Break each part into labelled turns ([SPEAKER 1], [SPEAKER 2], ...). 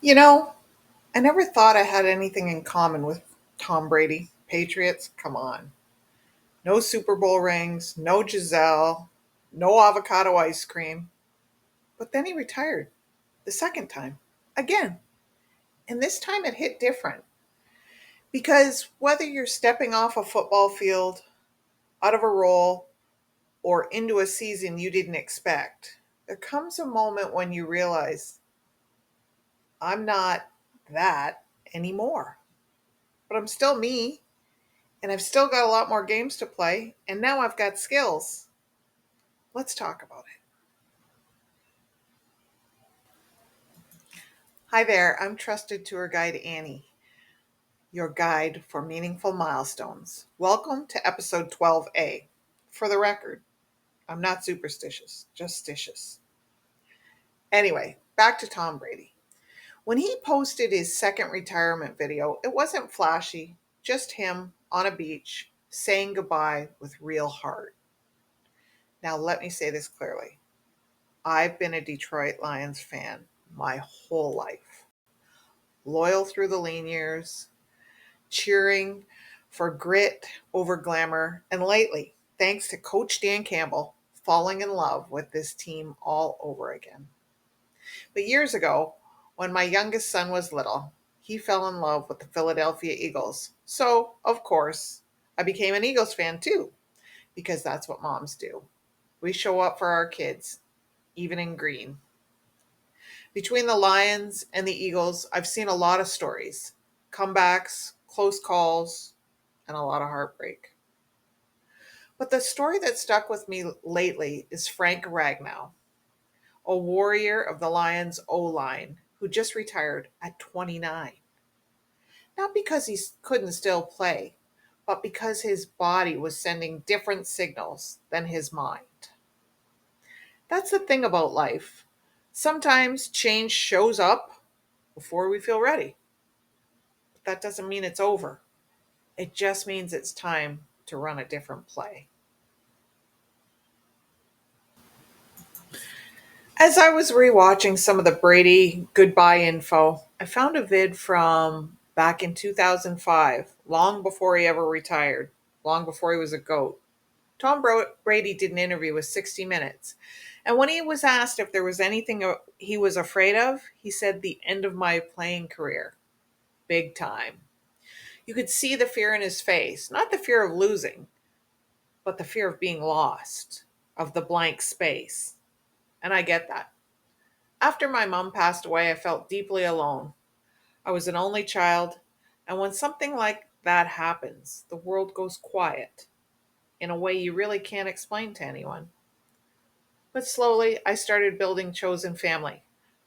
[SPEAKER 1] You know, I never thought I had anything in common with Tom Brady. Patriots, come on. No Super Bowl rings, no Giselle, no avocado ice cream. But then he retired the second time, again. And this time it hit different. Because whether you're stepping off a football field, out of a role, or into a season you didn't expect, there comes a moment when you realize, I'm not that anymore. But I'm still me. And I've still got a lot more games to play, and now I've got skills. Let's talk about it. Hi there, I'm trusted tour guide Annie, your guide for meaningful milestones. Welcome to episode 12A. For the record, I'm not superstitious, just stitious. Anyway, back to Tom Brady. When he posted his second retirement video, it wasn't flashy, just him on a beach saying goodbye with real heart. Now, let me say this clearly. I've been a Detroit Lions fan my whole life, loyal through the lean years, cheering for grit over glamour, and lately, thanks to Coach Dan Campbell, falling in love with this team all over again. But years ago, when my youngest son was little, he fell in love with the Philadelphia Eagles. So, of course, I became an Eagles fan too, because that's what moms do. We show up for our kids, even in green. Between the Lions and the Eagles, I've seen a lot of stories, comebacks, close calls, and a lot of heartbreak. But the story that stuck with me lately is Frank Ragnow, a warrior of the Lions O line who just retired at 29. Not because he couldn't still play, but because his body was sending different signals than his mind. That's the thing about life. Sometimes change shows up before we feel ready. That doesn't mean it's over. It just means it's time to run a different play. As I was rewatching some of the Brady goodbye info, I found a vid from back in 2005, long before he ever retired, long before he was a GOAT. Brady did an interview with 60 Minutes. And when he was asked if there was anything he was afraid of, he said, the end of my playing career. Big time. You could see the fear in his face, not the fear of losing, but the fear of being lost, of the blank space. And I get that. After my mom passed away, I felt deeply alone. I was an only child, and when something like that happens, the world goes quiet in a way you really can't explain to anyone. But slowly, I started building chosen family,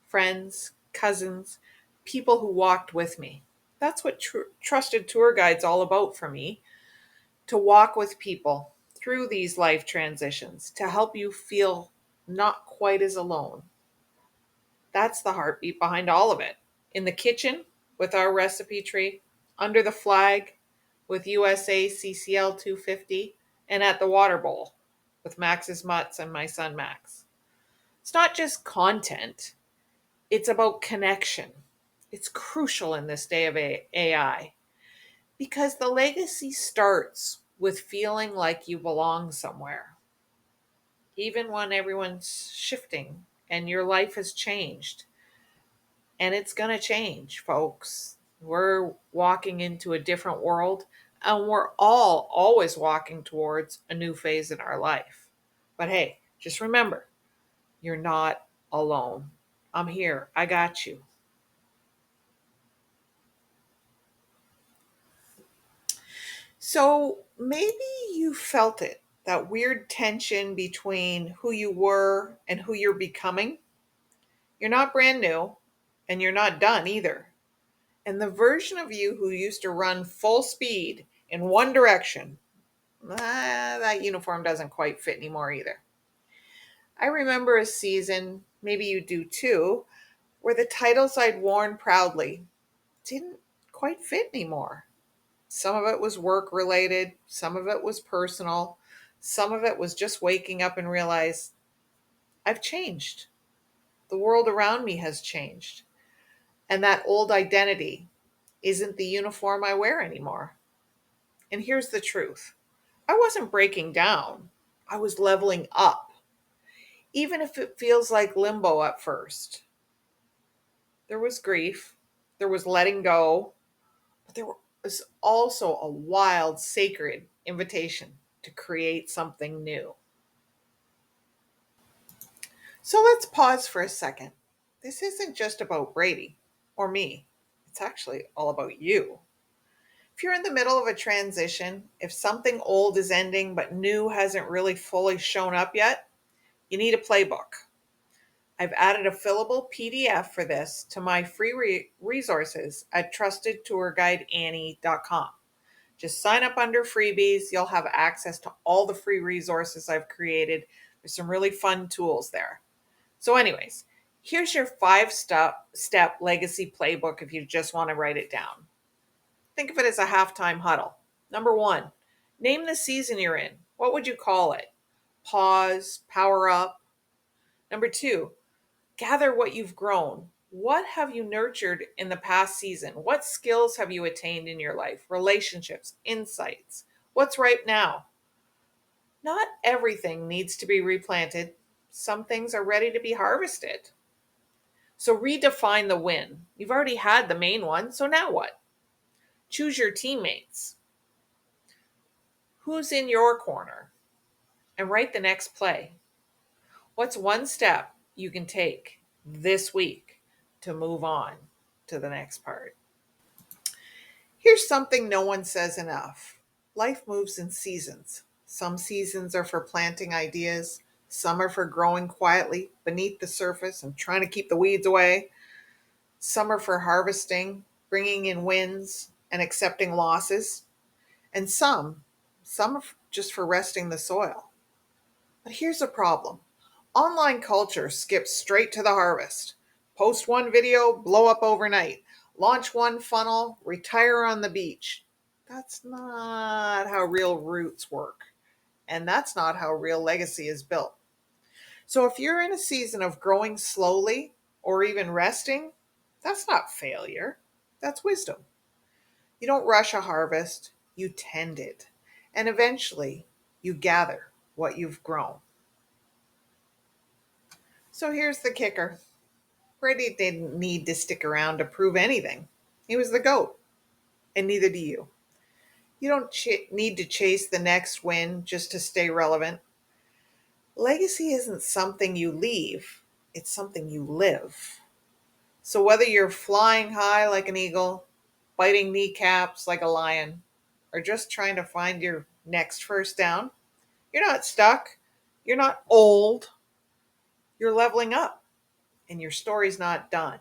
[SPEAKER 1] friends, cousins, people who walked with me. That's what trusted tour guide's all about for me, to walk with people through these life transitions, to help you feel not quite as alone. That's the heartbeat behind all of it. In the kitchen with our recipe tree, under the flag with USA CCL 250, and at the water bowl with Max's Mutts and my son Max. It's not just content, it's about connection. It's crucial in this day of AI because the legacy starts with feeling like you belong somewhere, even when everyone's shifting and your life has changed. And it's going to change, folks. We're walking into a different world, and we're all always walking towards a new phase in our life. But hey, just remember, you're not alone. I'm here. I got you. So maybe you felt it, that weird tension between who you were and who you're becoming. You're not brand new, and you're not done either. And the version of you who used to run full speed in one direction, that uniform doesn't quite fit anymore either. I remember a season, maybe you do too, where the titles I'd worn proudly didn't quite fit anymore. Some of it was work related, some of it was personal, some of it was just waking up and realize I've changed. The world around me has changed. And that old identity isn't the uniform I wear anymore. And here's the truth: I wasn't breaking down, I was leveling up, even if it feels like limbo at first. There was grief, there was letting go, but there was also a wild, sacred invitation to create something new. So let's pause for a second. This isn't just about Brady or me, it's actually all about you. If you're in the middle of a transition, if something old is ending but new hasn't really fully shown up yet, you need a playbook. I've added a fillable PDF for this to my free resources at trustedtourguideannie.com. Just sign up under freebies. You'll have access to all the free resources I've created. There's some really fun tools there. So, anyways, here's your five step legacy playbook if you just want to write it down. Think of it as a halftime huddle. Number one, name the season you're in. What would you call it? Pause, power up. Number two, gather what you've grown. What have you nurtured in the past season? What skills have you attained in your life? Relationships, insights. What's right now? Not everything needs to be replanted. Some things are ready to be harvested. So redefine the win. You've already had the main one, so now what? Choose your teammates. Who's in your corner? And write the next play. What's one step you can take this week to move on to the next part? Here's something no one says enough: life moves in seasons. Some seasons are for planting ideas, some are for growing quietly beneath the surface and trying to keep the weeds away. Some are for harvesting, bringing in wins, and accepting losses. And some are just for resting the soil. But here's a problem: online culture skips straight to the harvest. Post one video, blow up overnight. Launch one funnel, retire on the beach. That's not how real roots work. And that's not how real legacy is built. So if you're in a season of growing slowly or even resting, that's not failure. That's wisdom. You don't rush a harvest, you tend it. And eventually, you gather what you've grown. So here's the kicker: Brady didn't need to stick around to prove anything. He was the GOAT, and neither do you. You don't need to chase the next win just to stay relevant. Legacy isn't something you leave, it's something you live. So whether you're flying high like an eagle, biting kneecaps like a lion, or just trying to find your next first down, you're not stuck, you're not old, you're leveling up, and your story's not done.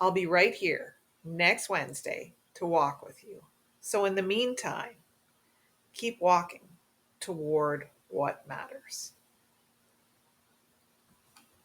[SPEAKER 1] I'll be right here next Wednesday to walk with you. So in the meantime, keep walking toward what matters.